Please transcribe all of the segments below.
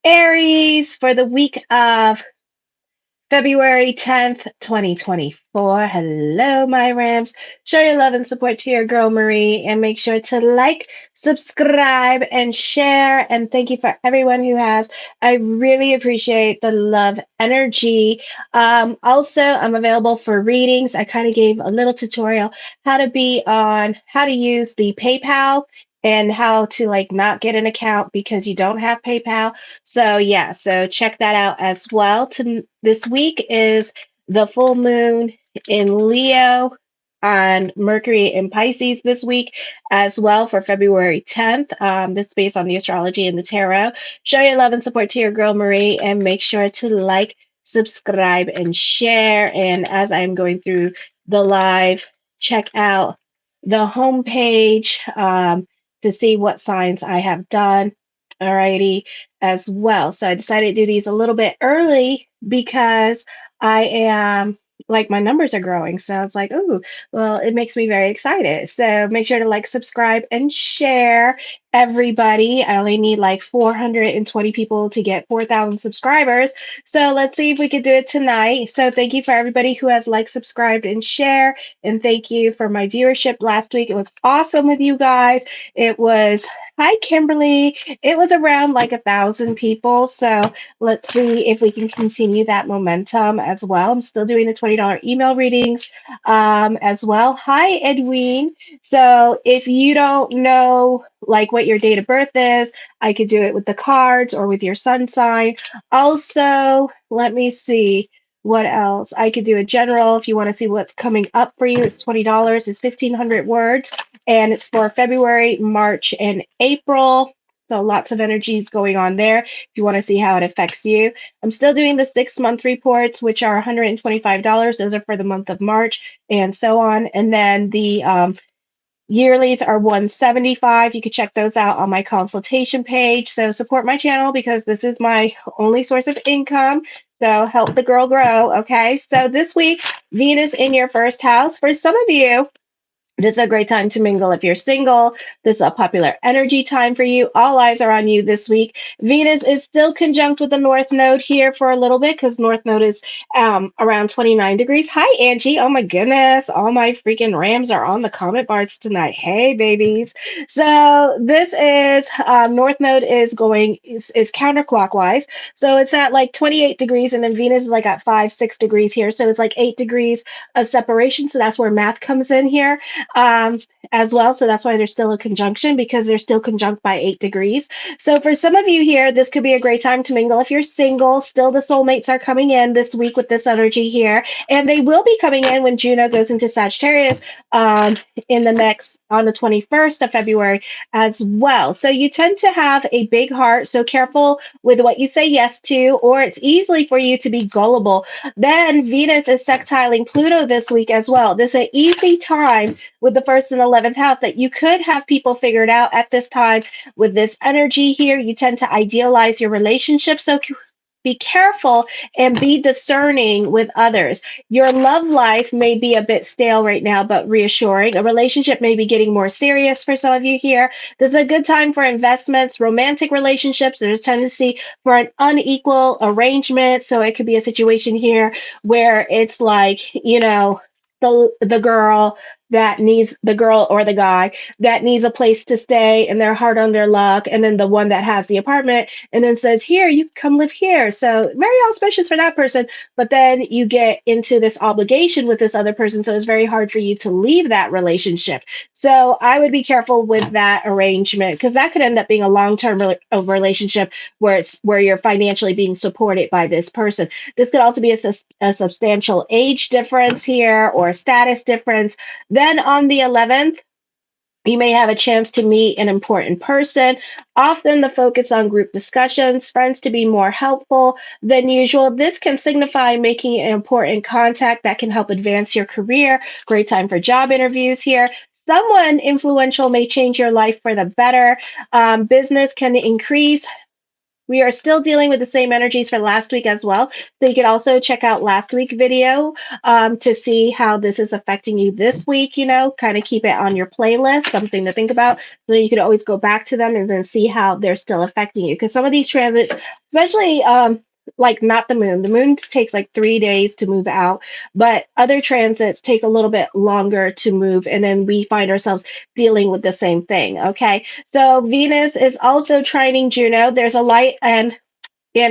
Aries for the week of February 10th, 2024. Hello, my Rams. Show your love and support to your girl Marie and make sure to like, subscribe, and share. And thank you for everyone who has. I really appreciate the love energy. Also, I'm available for readings. I kind of gave a little tutorial how to use the PayPal and how to like not get an account because you don't have PayPal. So yeah, so check that out as well. This week is the full moon in Leo on Mercury in Pisces this week as well for February 10th. This is based on the astrology and the tarot. Show your love and support to your girl Marie and make sure to like, subscribe, and share. And as I'm going through the live, check out the homepage to see what signs I have done. Alrighty as well. So I decided to do these a little bit early because I am like my numbers are growing. So it's like, oh, well, it makes me very excited. So make sure to like, subscribe, and share, everybody. I only need like 420 people to get 4,000 subscribers. So let's see if we could do it tonight. So thank you for everybody who has like, subscribed, and share. And thank you for my viewership last week. It was awesome with you guys. It was, hi, Kimberly. It was around like 1,000 people. So let's see if we can continue that momentum as well. I'm still doing the $20 email readings as well. Hi, Edwin. So if you don't know like what your date of birth is, I could do it with the cards or with your sun sign. Also, let me see. What else? I could do a general if you want to see what's coming up for you. It's $20. It's 1,500 words, and it's for February, March, and April. So lots of energies going on there if you want to see how it affects you. I'm still doing the 6-month reports, which are $125. Those are for the month of March and so on. And then the yearlies are $175. You can check those out on my consultation page. So support my channel because this is my only source of income. So help the girl grow. Okay. So this week, Venus in your first house. For some of you, this is a great time to mingle if you're single. This is a popular energy time for you. All eyes are on you this week. Venus is still conjunct with the North Node here for a little bit because North Node is around 29 degrees. Hi, Angie. Oh my goodness. All my freaking Rams are on the comment bars tonight. Hey, babies. So this is North Node is counterclockwise. So it's at like 28 degrees, and then Venus is like at 5, 6 degrees here. So it's like 8 degrees of separation. So that's where math comes in here um, as well. So that's why there's still a conjunction because they're still conjunct by 8 degrees. So for some of you here, this could be a great time to mingle if you're single. Still, the soulmates are coming in this week with this energy here, and they will be coming in when Juno goes into Sagittarius um, on the 21st of February as well. So you tend to have a big heart. So careful with what you say yes to, or it's easily for you to be gullible. Then Venus is sextiling Pluto this week as well. This is an easy time with the first and 11th house that you could have people figured out at this time with this energy here. You tend to idealize your relationship. So be careful and be discerning with others. Your love life may be a bit stale right now, but reassuring. A relationship may be getting more serious for some of you here. This is a good time for investments, romantic relationships. There's a tendency for an unequal arrangement. So it could be a situation here where it's like, the girl or the guy that needs a place to stay and they're hard on their luck, and then the one that has the apartment and then says, here, you can come live here. So very auspicious for that person, but then you get into this obligation with this other person, so it's very hard for you to leave that relationship. So I would be careful with that arrangement because that could end up being a long-term relationship where you're financially being supported by this person. This could also be a substantial age difference here or a status difference. Then on the 11th, you may have a chance to meet an important person. Often the focus on group discussions, friends to be more helpful than usual. This can signify making an important contact that can help advance your career. Great time for job interviews here. Someone influential may change your life for the better. Business can increase We are still dealing with the same energies for last week as well. So you can also check out last week video to see how this is affecting you this week, kind of keep it on your playlist, something to think about. So you could always go back to them and then see how they're still affecting you. Because some of these transits, especially like not the moon. The moon takes like 3 days to move out, but other transits take a little bit longer to move, and then we find ourselves dealing with the same thing. Okay, so Venus is also trining Juno. There's a light and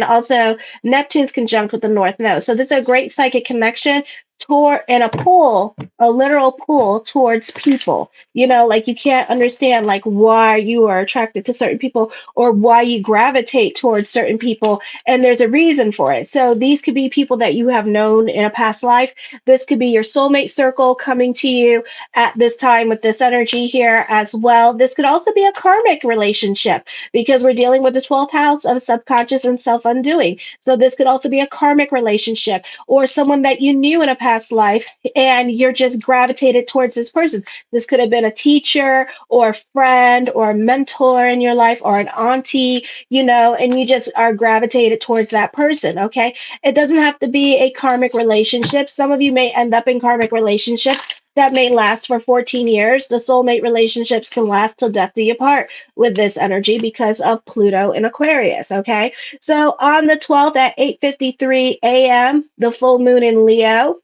also Neptune's conjunct with the North Node. So this is a great psychic connection toward and a pull, a literal pull towards people. Like you can't understand like why you are attracted to certain people or why you gravitate towards certain people, and there's a reason for it. So these could be people that you have known in a past life. This could be your soulmate circle coming to you at this time with this energy here as well. This could also be a karmic relationship because we're dealing with the 12th house of subconscious and self undoing. So, this could also be a karmic relationship or someone that you knew in a past life and you're just gravitated towards this person. This could have been a teacher or a friend or a mentor in your life or an auntie, and you just are gravitated towards that person. Okay. It doesn't have to be a karmic relationship. Some of you may end up in karmic relationships that may last for 14 years. The soulmate relationships can last till death do you part with this energy because of Pluto in Aquarius. Okay. So on the 12th at 8:53 a.m., the full moon in Leo.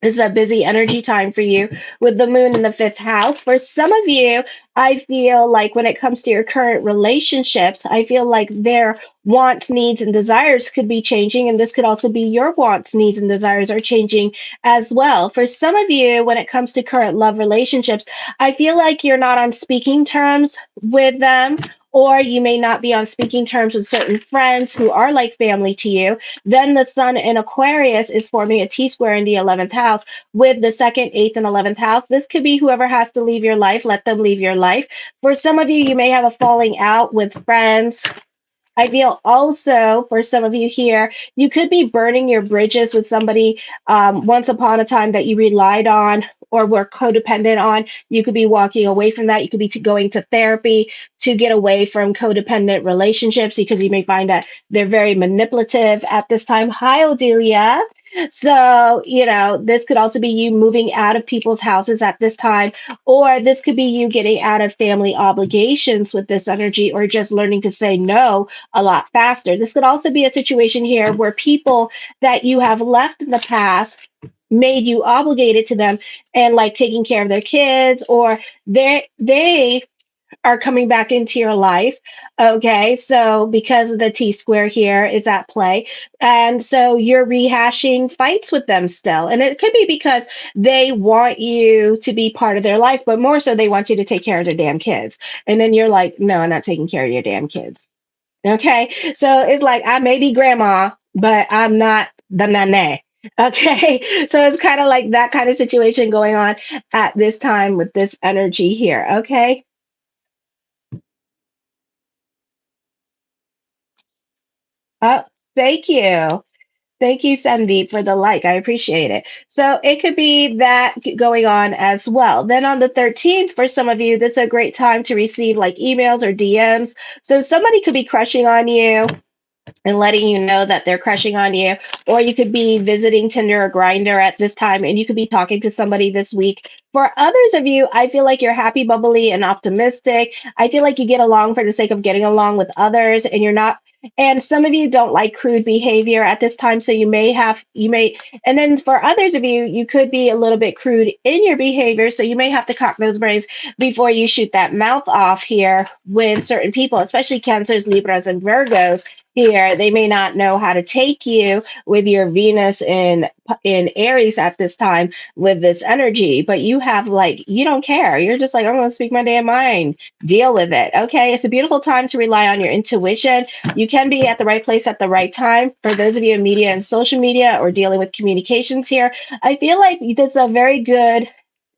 This is a busy energy time for you with the moon in the fifth house. For some of you, I feel like when it comes to your current relationships, I feel like their wants, needs, and desires could be changing. And this could also be your wants, needs, and desires are changing as well. For some of you, when it comes to current love relationships, I feel like you're not on speaking terms with them. Or you may not be on speaking terms with certain friends who are like family to you. Then the sun in Aquarius is forming a T square in the 11th house with the second, eighth, and 11th house. This could be whoever has to leave your life, let them leave your life. For some of you, you may have a falling out with friends. I feel also for some of you here, you could be burning your bridges with somebody once upon a time that you relied on or were codependent on. You could be walking away from that. You could be going to therapy to get away from codependent relationships because you may find that they're very manipulative at this time. Hi, Odelia. So, this could also be you moving out of people's houses at this time, or this could be you getting out of family obligations with this energy, or just learning to say no a lot faster. This could also be a situation here where people that you have left in the past made you obligated to them and like taking care of their kids, or they are coming back into your life. Okay. So because of the T square here is at play. And so you're rehashing fights with them still. And it could be because they want you to be part of their life, but more so they want you to take care of their damn kids. And then you're like, no, I'm not taking care of your damn kids. Okay. So it's like, I may be grandma, but I'm not the nana. Okay. So it's kind of like that kind of situation going on at this time with this energy here. Okay. Oh, thank you. Thank you, Sandeep, for the like. I appreciate it. So it could be that going on as well. Then on the 13th, for some of you, this is a great time to receive like emails or DMs. So somebody could be crushing on you and letting you know that they're crushing on you. Or you could be visiting Tinder or Grinder at this time, and you could be talking to somebody this week. For others of you, I feel like you're happy, bubbly, and optimistic. I feel like you get along for the sake of getting along with others, and you're not. And some of you don't like crude behavior at this time, so and then for others of you, you could be a little bit crude in your behavior, so you may have to cock those brains before you shoot that mouth off here with certain people, especially Cancers, Libras, and Virgos here. They may not know how to take you with your Venus in Aries at this time with this energy, but you have like you don't care. You're just like, I'm going to speak my damn mind. Deal with it. Okay, it's a beautiful time to rely on your intuition. You can be at the right place at the right time. For those of you in media and social media or dealing with communications here, I feel like this is a very good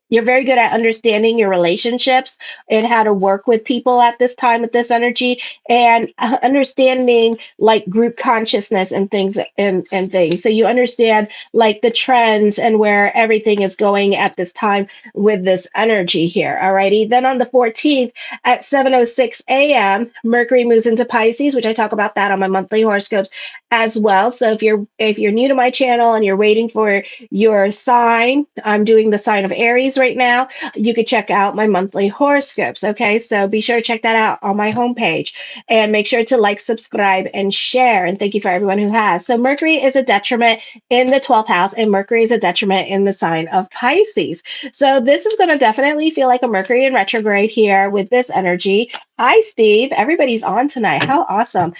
You're very good at understanding your relationships and how to work with people at this time with this energy, and understanding like group consciousness and things and things. So you understand like the trends and where everything is going at this time with this energy here. Alrighty. Then on the 14th at 7:06 a.m., Mercury moves into Pisces, which I talk about that on my monthly horoscopes as well. So if you're new to my channel and you're waiting for your sign, I'm doing the sign of Aries right now. You could check out my monthly horoscopes. Okay, so be sure to check that out on my homepage, and make sure to like, subscribe, and share. And thank you for everyone who has. So Mercury is a detriment in the 12th house, and Mercury is a detriment in the sign of Pisces. So this is going to definitely feel like a Mercury in retrograde here with this energy. Hi, Steve. Everybody's on tonight. How awesome.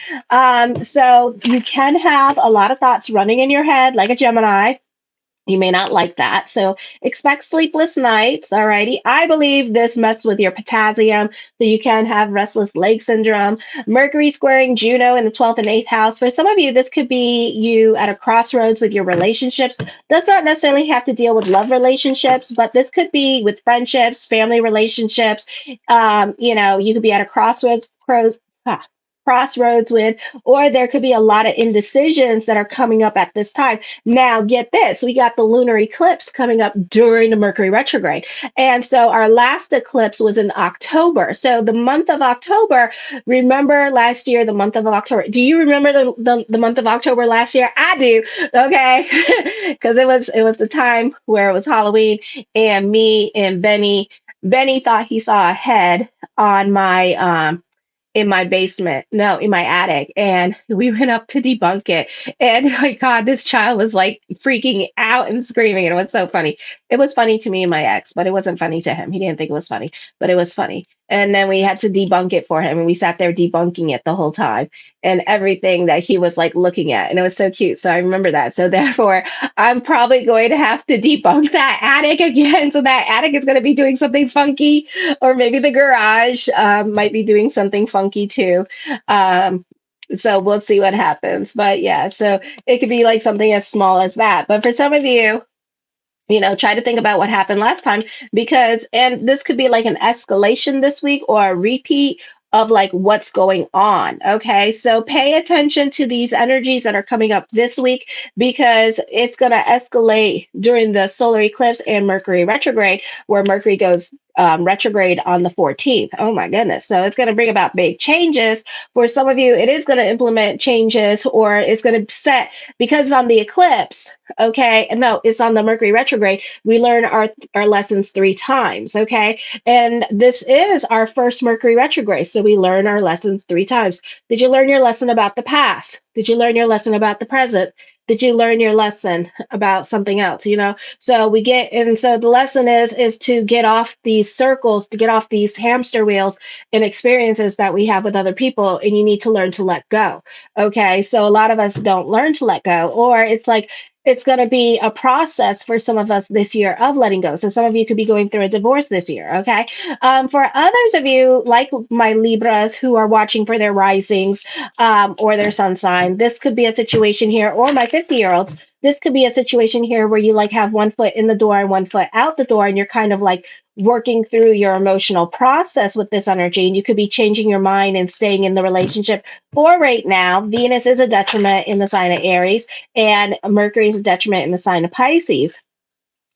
So you can have a lot of thoughts running in your head like a Gemini. You may not like that. So expect sleepless nights. Alrighty. I believe this messes with your potassium. So you can have restless leg syndrome. Mercury squaring Juno in the 12th and 8th house. For some of you, this could be you at a crossroads with your relationships. Does not necessarily have to deal with love relationships, but this could be with friendships, family relationships. You could be at a crossroads with, or there could be a lot of indecisions that are coming up at this time. Now, get this, we got the lunar eclipse coming up during the Mercury retrograde. And so our last eclipse was in October. So the month of October, remember last year, the month of October. Do you remember the month of October last year? I do. Okay. Because it was the time where it was Halloween, and me and Benny thought he saw a head on my in my basement, no, in my attic. And we went up to debunk it. And my God, this child was like freaking out and screaming. And it was so funny. It was funny to me and my ex, but it wasn't funny to him. He didn't think it was funny, but it was funny. And then we had to debunk it for him. And we sat there debunking it the whole time and everything that he was like looking at. And it was so cute. So I remember that. So therefore, I'm probably going to have to debunk that attic again. So that attic is going to be doing something funky, or maybe the garage might be doing something funky too. Um, so we'll see what happens. But yeah, so it could be like something as small as that. But for some of you, try to think about what happened last time, because, and this could be like an escalation this week or a repeat of like what's going on. Okay. So pay attention to these energies that are coming up this week, because it's going to escalate during the solar eclipse and Mercury retrograde, where Mercury goes retrograde on the 14th. Oh my goodness. So it's going to bring about big changes. For some of you, it is going to implement changes, or it's going to set, because on the eclipse, okay, and no, it's on the Mercury retrograde, we learn our lessons 3 times. Okay, and this is our first Mercury retrograde, so we learn our lessons 3 times. Did you learn your lesson about the past? Did you learn your lesson about the present? Did you learn your lesson about something else? So we get, and so the lesson is to get off these circles, to get off these hamster wheels and experiences that we have with other people, and you need to learn to let go. Okay, so a lot of us don't learn to let go, or it's like it's going to be a process for some of us this year of letting go. So some of you could be going through a divorce this year. Okay. For others of you, like my Libras who are watching for their risings or their sun sign, this could be a situation here, or my 50-year-olds, this could be a situation here where you like have one foot in the door and one foot out the door, and you're kind of like working through your emotional process with this energy. And you could be changing your mind and staying in the relationship. For right now, Venus is a detriment in the sign of Aries, and Mercury is a detriment in the sign of Pisces.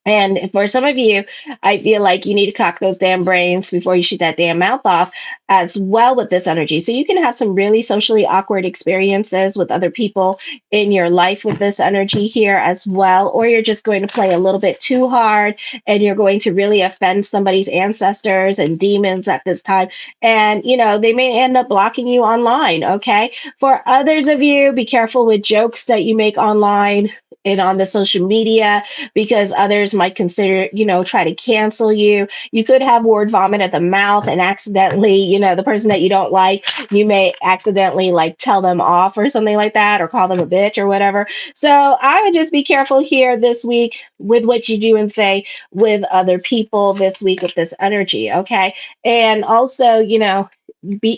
And for some of you, I feel like you need to cock those damn brains before you shoot that damn mouth off as well with this energy. So you can have some really socially awkward experiences with other people in your life with this energy here as well. Or you're just going to play a little bit too hard, and you're going to really offend somebody's ancestors and demons at this time. And, they may end up blocking you online. Okay. For others of you, be careful with jokes that you make online and on the social media, because others might consider, try to cancel you. You could have word vomit at the mouth and accidentally, the person that you don't like, you may accidentally like tell them off or something like that, or call them a bitch or whatever. So I would just be careful here this week with what you do and say with other people this week with this energy. Okay. And also,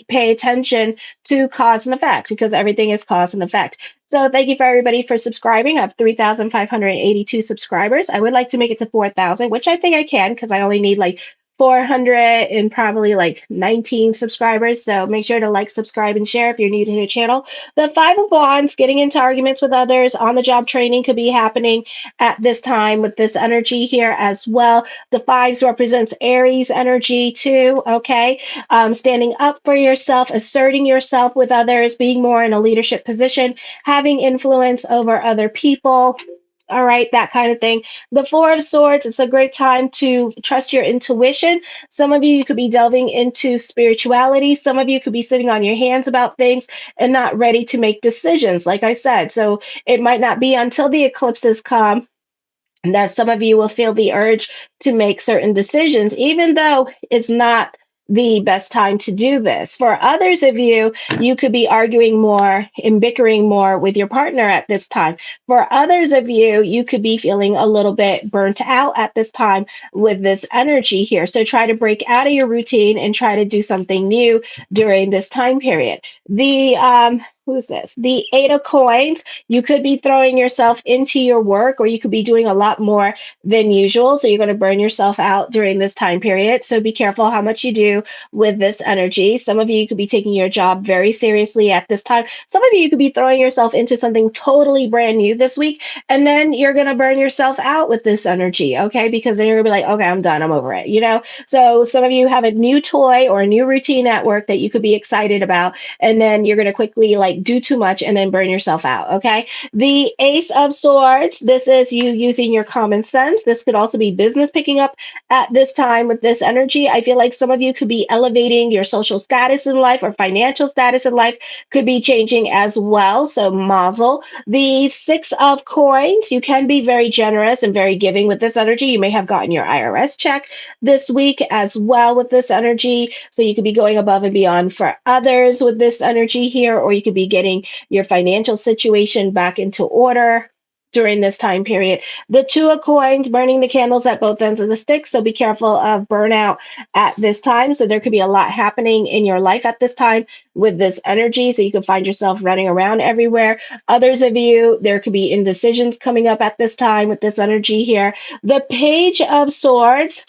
pay attention to cause and effect because everything is cause and effect. So thank you for everybody for subscribing. I have 3,582 subscribers. I would like to make it to 4,000, which I think I can because I only need like 400 and probably like 19 subscribers. So make sure to like, subscribe, and share if you're new to the channel. The Five of Wands, getting into arguments with others, on the job training could be happening at this time with this energy here as well. The fives represents Aries energy too. Okay. Standing up for yourself, asserting yourself with others, being more in a leadership position, having influence over other people. All right, that kind of thing. The Four of Swords, it's a great time to trust your intuition. Some of you could be delving into spirituality. Some of you could be sitting on your hands about things and not ready to make decisions, like I said. So it might not be until the eclipses come that some of you will feel the urge to make certain decisions, even though it's not the best time to do this. For others of you, you could be arguing more and bickering more with your partner at this time. For others of you, you could be feeling a little bit burnt out at this time with this energy here. So try to break out of your routine and try to do something new during this time period. Who's this? The Eight of Coins. You could be throwing yourself into your work, or you could be doing a lot more than usual. So you're going to burn yourself out during this time period. So be careful how much you do with this energy. Some of you could be taking your job very seriously at this time. Some of you could be throwing yourself into something totally brand new this week. And then you're going to burn yourself out with this energy. Okay. Because then you're going to be like, okay, I'm done. I'm over it. So some of you have a new toy or a new routine at work that you could be excited about. And then you're going to quickly like do too much and then burn yourself out. Okay. The Ace of Swords, this is you using your common sense. This could also be business picking up at this time with this energy. I feel like some of you could be elevating your social status in life, or financial status in life could be changing as well. So mazel. The Six of Coins, you can be very generous and very giving with this energy. You may have gotten your IRS check this week as well with this energy. So you could be going above and beyond for others with this energy here, or you could be getting your financial situation back into order during this time period. The Two of Coins, burning the candles at both ends of the stick. So be careful of burnout at this time. So there could be a lot happening in your life at this time with this energy. So you could find yourself running around everywhere. Others of you, there could be indecisions coming up at this time with this energy here. The Page of Swords,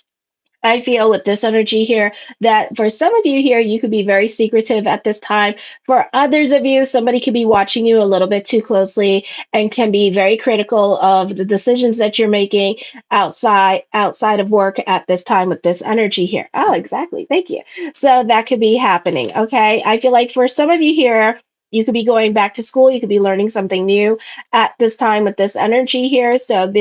I feel with this energy here that for some of you here, you could be very secretive at this time. For others of you, somebody could be watching you a little bit too closely and can be very critical of the decisions that you're making outside of work at this time with this energy here. Oh, exactly. Thank you. So that could be happening. Okay. I feel like for some of you here, you could be going back to school. You could be learning something new at this time with this energy here. So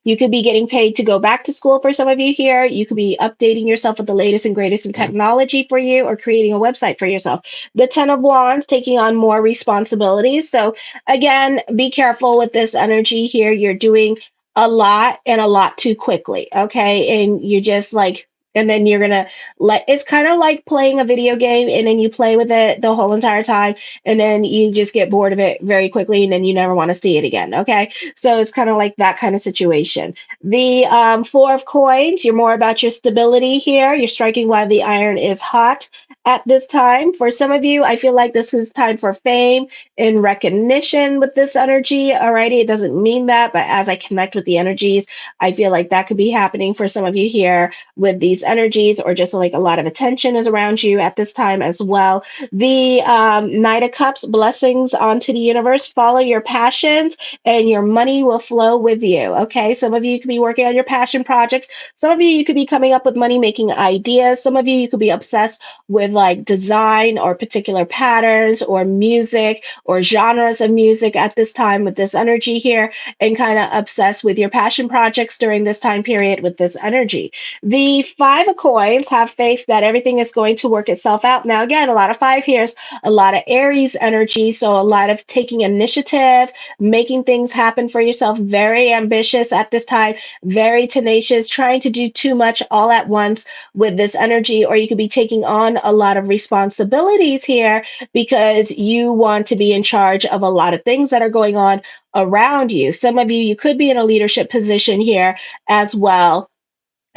you could be getting paid to go back to school for some of you here. You could be updating yourself with the latest and greatest in technology for you, or creating a website for yourself. The Ten of Wands, taking on more responsibilities. So again, be careful with this energy here. You're doing a lot and a lot too quickly. Okay. And you just like, and then you're gonna like, it's kind of like playing a video game and then you play with it the whole entire time and then you just get bored of it very quickly and then you never want to see it again. Okay. So it's kind of like that kind of situation. The Four of Coins, you're more about your stability here. You're striking while the iron is hot at this time. For some of you, I feel like this is time for fame and recognition with this energy. Alrighty, it doesn't mean that, but as I connect with the energies, I feel like that could be happening for some of you here with these energies, or just like a lot of attention is around you at this time as well. The Knight of Cups, blessings onto the universe. Follow your passions and your money will flow with you. Okay. Some of you could be working on your passion projects. Some of you could be coming up with money making ideas. Some of you could be obsessed with like design or particular patterns or music or genres of music at this time with this energy here, and kind of obsessed with your passion projects during this time period with this energy. The Five of Coins, have faith that everything is going to work itself out. Now, again, a lot of five here, a lot of Aries energy. So a lot of taking initiative, making things happen for yourself, very ambitious at this time, very tenacious, trying to do too much all at once with this energy. Or you could be taking on a lot of responsibilities here because you want to be in charge of a lot of things that are going on around you. Some of you, you could be in a leadership position here as well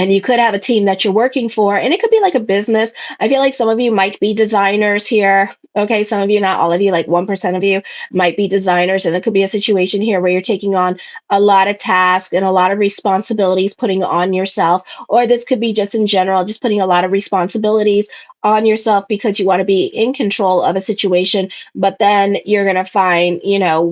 and you could have a team that you're working for, and it could be like a business. I feel like some of you might be designers here. Okay, some of you, not all of you, like 1% of you might be designers, and it could be a situation here where you're taking on a lot of tasks and a lot of responsibilities, putting on yourself. Or this could be just in general, just putting a lot of responsibilities on yourself because you want to be in control of a situation. But then you're going to find,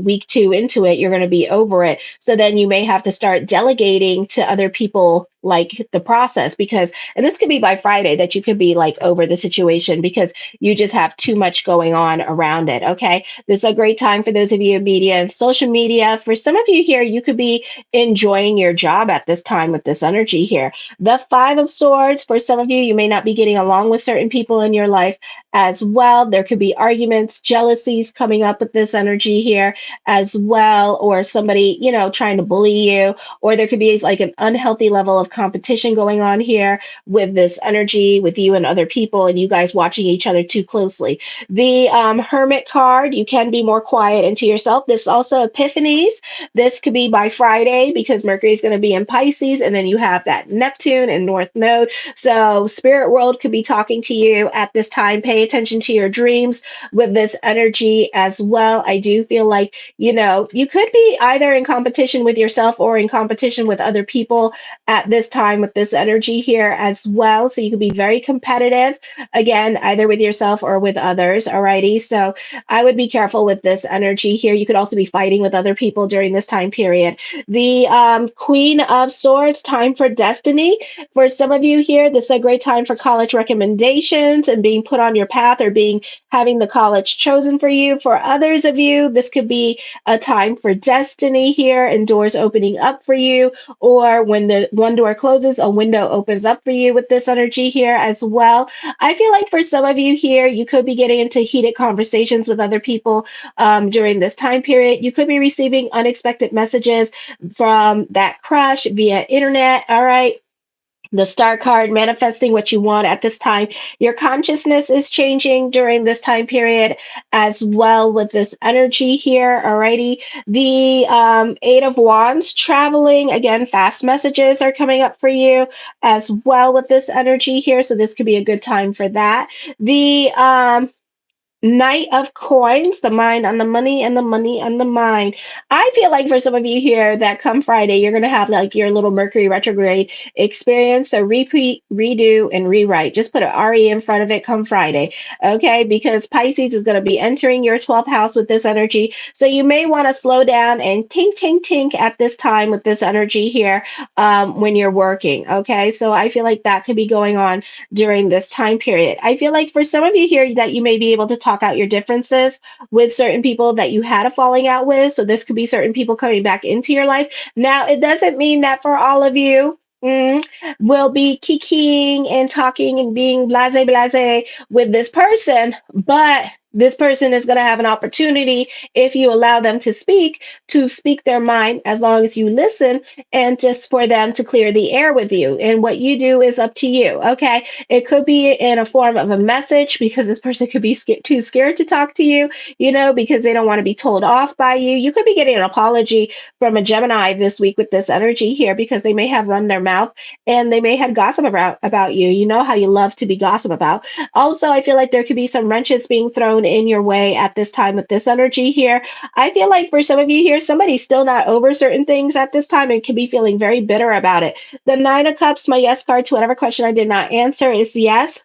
week two into it, you're going to be over it. So then you may have to start delegating to other people, like the process, because, and this could be by Friday, that you could be like over the situation because you just have too much going on around it. Okay, this is a great time for those of you in media and social media. For some of you here, you could be enjoying your job at this time with this energy here. The Five of Swords, for some of you, you may not be getting along with certain people in your life as well. There could be arguments, jealousies coming up with this energy here as well, or somebody, trying to bully you, or there could be like an unhealthy level of competition going on here with this energy with you and other people, and you guys watching each other too closely. The Hermit card, you can be more quiet into yourself. This also epiphanies. This could be by Friday because Mercury is going to be in Pisces, and then you have that Neptune and North Node. So spirit world could be talking to you at this time. Pay attention to your dreams with this energy as well. I do feel like, you could be either in competition with yourself or in competition with other people at this time with this energy here as well. So you could be very competitive, again, either with yourself or with others. Alrighty. So I would be careful with this energy here. You could also be fighting with other people during this time period. The Queen of Swords, time for destiny. For some of you here, this is a great time for college recommendations and being put on your path, or having the college chosen for you. For others of you, this could be a time for destiny here and doors opening up for you, or when the one door closes, a window opens up for you with this energy here as well. I feel like for some of you here, you could be getting into heated conversations with other people during this time period. You could be receiving unexpected messages from that crush via internet. All right. The Star card, manifesting what you want at this time. Your consciousness is changing during this time period as well with this energy here. Alrighty. The Eight of Wands, traveling. Again, fast messages are coming up for you as well with this energy here. So this could be a good time for that. The Knight of Coins, the mind on the money and the money on the mind. I feel like for some of you here that come Friday, you're going to have like your little Mercury retrograde experience. So repeat, redo, and rewrite. Just put an RE in front of it come Friday. Okay. Because Pisces is going to be entering your 12th house with this energy. So you may want to slow down and tink, tink, tink at this time with this energy here when you're working. Okay. So I feel like that could be going on during this time period. I feel like for some of you here that you may be able to talk out your differences with certain people that you had a falling out with. So this could be certain people coming back into your life. Now, it doesn't mean that for all of you, will be kikiing and talking and being blase with this person, but this person is going to have an opportunity, if you allow them to speak their mind, as long as you listen, and just for them to clear the air with you. And what you do is up to you. Okay. It could be in a form of a message because this person could be too scared to talk to you, because they don't want to be told off by you. You could be getting an apology from a Gemini this week with this energy here because they may have run their mouth and they may have gossip about you. You know how you love to be gossip about. Also, I feel like there could be some wrenches being thrown in your way at this time with this energy here. I feel like for some of you here, somebody's still not over certain things at this time and can be feeling very bitter about it. The Nine of Cups, my yes card to whatever question I did not answer, is yes.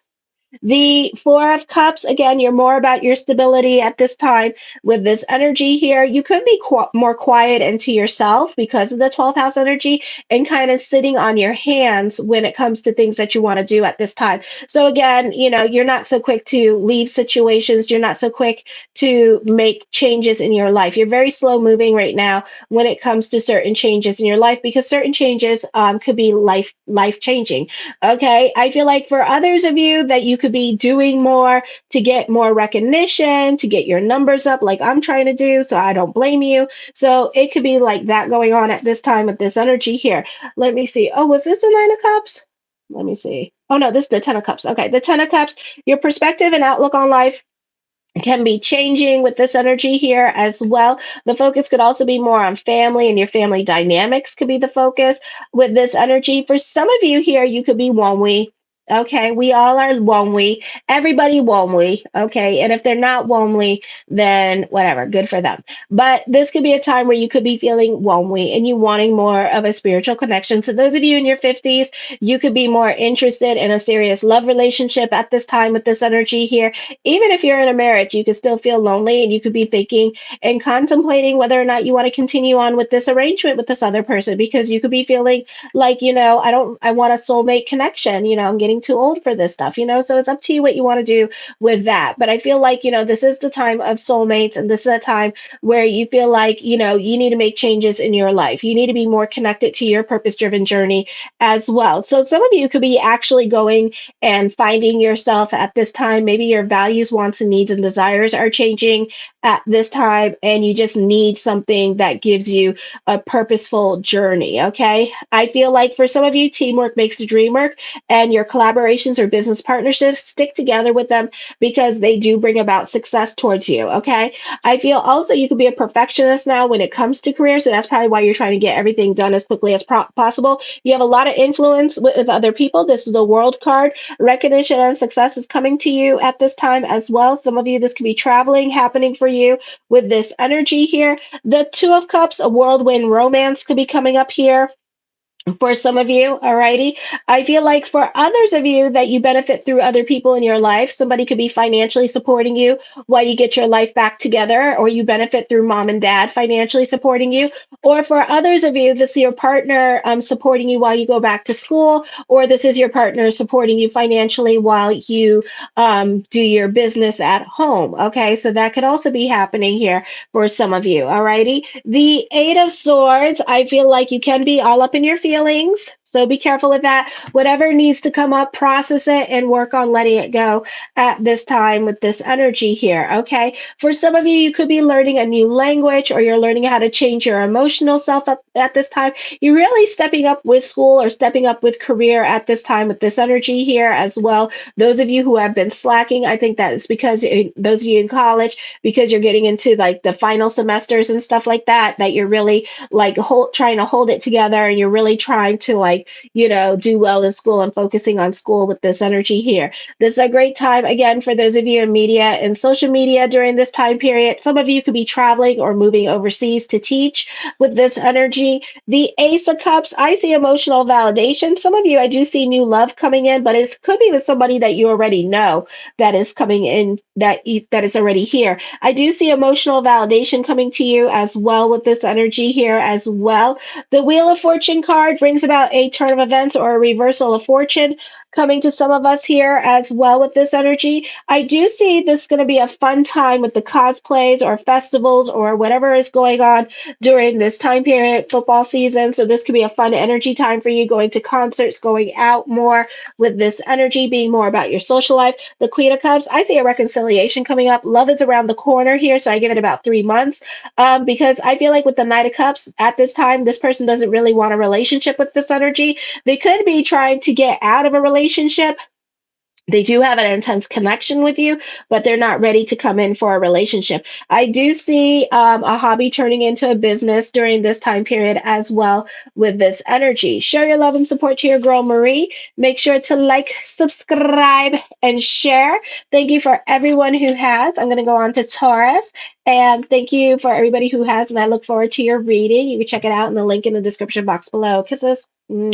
The Four of Cups, again, you're more about your stability at this time with this energy here. You could be more quiet into yourself because of the 12th house energy and kind of sitting on your hands when it comes to things that you want to do at this time. So, again, you're not so quick to leave situations. You're not so quick to make changes in your life. You're very slow moving right now when it comes to certain changes in your life because certain changes could be life changing. Okay. I feel like for others of you that you could be doing more to get more recognition, to get your numbers up, like I'm trying to do. So I don't blame you. So it could be like that going on at this time with this energy here. Let me see. Oh, was this the Nine of Cups? Let me see. Oh, no, this is the Ten of Cups. Okay. The Ten of Cups, your perspective and outlook on life can be changing with this energy here as well. The focus could also be more on family, and your family dynamics could be the focus with this energy. For some of you here, you could be one we. Okay, we all are lonely. Everybody lonely. Okay, and if they're not lonely, then whatever, good for them. But this could be a time where you could be feeling lonely and you wanting more of a spiritual connection. So those of you in your 50s, you could be more interested in a serious love relationship at this time with this energy here. Even if you're in a marriage, you could still feel lonely, and you could be thinking and contemplating whether or not you want to continue on with this arrangement with this other person, because you could be feeling like, I want a soulmate connection. I'm getting too old for this stuff, so it's up to you what you want to do with that. But I feel like, this is the time of soulmates, and this is a time where you feel like, you need to make changes in your life. You need to be more connected to your purpose driven journey as well. So some of you could be actually going and finding yourself at this time. Maybe your values, wants, and needs and desires are changing at this time, and you just need something that gives you a purposeful journey. Okay. I feel like for some of you, teamwork makes the dream work, and your collaborations or business partnerships, stick together with them because they do bring about success towards you. Okay. I feel also you could be a perfectionist now when it comes to career. So that's probably why you're trying to get everything done as quickly as possible. You have a lot of influence with other people. This is the world card. Recognition and success is coming to you at this time as well. Some of you, this could be traveling happening for you with this energy here. The Two of Cups, a whirlwind romance could be coming up here for some of you. Alrighty. I feel like for others of you that you benefit through other people in your life. Somebody could be financially supporting you while you get your life back together, or you benefit through mom and dad financially supporting you. Or for others of you, this is your partner supporting you while you go back to school, or this is your partner supporting you financially while you do your business at home. Okay, so that could also be happening here for some of you. Alrighty. The Eight of Swords, I feel like you can be all up in your feelings. So be careful with that. Whatever needs to come up, process it and work on letting it go at this time with this energy here. Okay. For some of you, you could be learning a new language, or you're learning how to change your emotional self up at this time. You're really stepping up with school or stepping up with career at this time with this energy here as well. Those of you who have been slacking, I think that is because those of you in college, because you're getting into like the final semesters and stuff like that you're really like trying to hold it together, and you're really trying to like, do well in school and focusing on school with this energy here. This is a great time again for those of you in media and social media during this time period. Some of you could be traveling or moving overseas to teach with this energy. The Ace of Cups, I see emotional validation. Some of you, I do see new love coming in, but it could be with somebody that you already know that is coming in, that is already here. I do see emotional validation coming to you as well with this energy here as well. The Wheel of Fortune card brings about a turn of events or a reversal of fortune coming to some of us here as well with this energy. I do see this going to be a fun time with the cosplays or festivals or whatever is going on during this time period, football season. So this could be a fun energy time for you, going to concerts, going out more with this energy, being more about your social life. The Queen of Cups, I see a reconciliation coming up. Love is around the corner here, so I give it about 3 months, because I feel like with the Knight of Cups at this time, this person doesn't really want a relationship with this energy. They could be trying to get out of a relationship. They do have an intense connection with you, but they're not ready to come in for a relationship. I do see a hobby turning into a business during this time period as well with this energy. Show your love and support to your girl Marie. Make sure to like, subscribe, and share. Thank you for everyone who has. I'm going to go on to Taurus. And thank you for everybody who has. And I look forward to your reading. You can check it out in the link in the description box below. Kisses. Mwah.